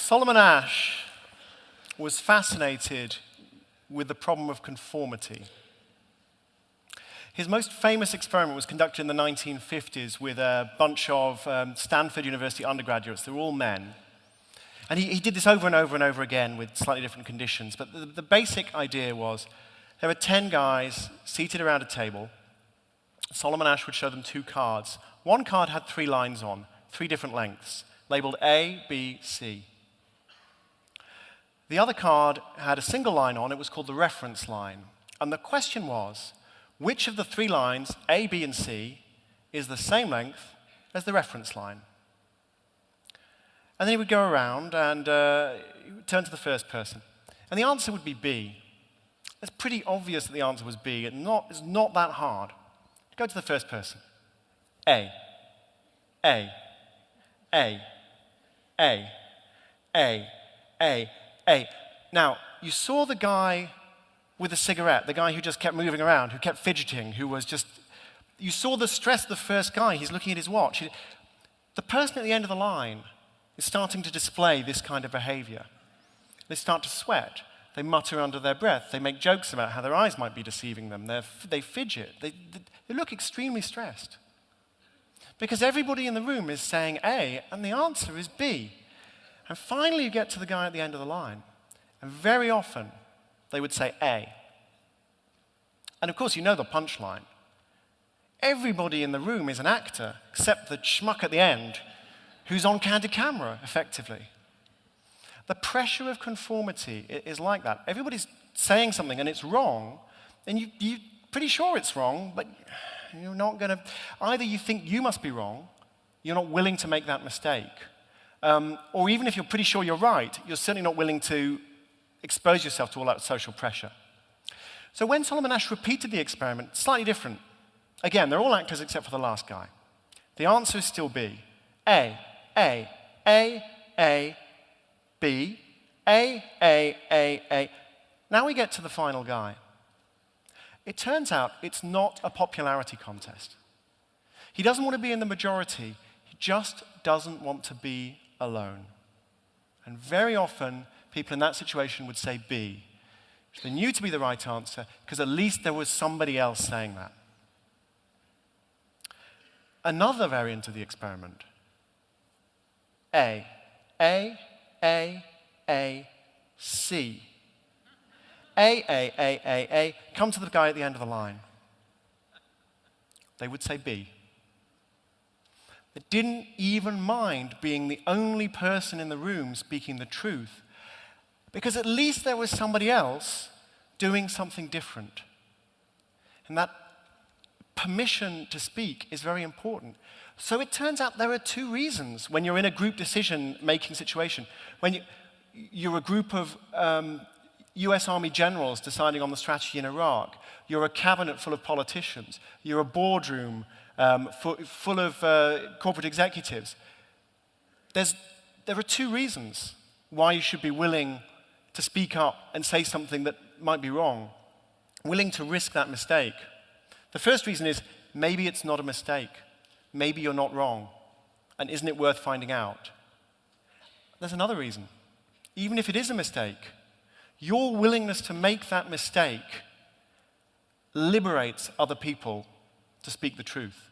Solomon Asch was fascinated with the problem of conformity. His most famous experiment was conducted in the 1950s with a bunch of Stanford University undergraduates. They were all men. And he did this over and over and over again with slightly different conditions. But the basic idea was there were 10 guys seated around a table. Solomon Asch would show them 2 cards. One card had 3 lines on, 3 different lengths, labeled A, B, C. The other card had a single line on. It was called the reference line. And the question was, which of the 3 lines, A, B, and C, is the same length as the reference line? And then he would go around and turn to the first person. And the answer would be B. It's pretty obvious that the answer was B. It's not that hard. Go to the first person. A. A. A. A. A. A. A. Now, you saw the guy with the cigarette, the guy who just kept moving around, who kept fidgeting, who was just... You saw the stress of the first guy. He's looking at his watch. The person at the end of the line is starting to display this kind of behavior. They start to sweat. They mutter under their breath. They make jokes about how their eyes might be deceiving them. They fidget. They look extremely stressed. Because everybody in the room is saying A, and the answer is B. And finally you get to the guy at the end of the line. And very often they would say A. And of course you know the punchline. Everybody in the room is an actor, except the schmuck at the end, who's on candid camera, effectively. The pressure of conformity is like that. Everybody's saying something and it's wrong, and you're pretty sure it's wrong, but you're not going to... Either you think you must be wrong, you're not willing to make that mistake, or even if you're pretty sure you're right, you're certainly not willing to expose yourself to all that social pressure. So when Solomon Asch repeated the experiment, slightly different. Again, they're all actors except for the last guy. The answer is still B. A, A, A, A, B, A, A, A, A. Now we get to the final guy. It turns out it's not a popularity contest. He doesn't want to be in the majority. He just doesn't want to be alone. And very often, people in that situation would say B, which they knew to be the right answer, because at least there was somebody else saying that. Another variant of the experiment. A, A, A, A, C. A, A, A, A, A. Come to the guy at the end of the line. They would say B. They didn't even mind being the only person in the room speaking the truth, because at least there was somebody else doing something different. And that permission to speak is very important. So it turns out there are 2 reasons when you're in a group decision-making situation. When you're a group of US Army generals deciding on the strategy in Iraq, you're a cabinet full of politicians, you're a boardroom full of corporate executives. There are 2 reasons why you should be willing to speak up and say something that might be wrong, willing to risk that mistake. The first reason is maybe it's not a mistake. Maybe you're not wrong. And isn't it worth finding out? There's another reason. Even if it is a mistake, your willingness to make that mistake liberates other people to speak the truth.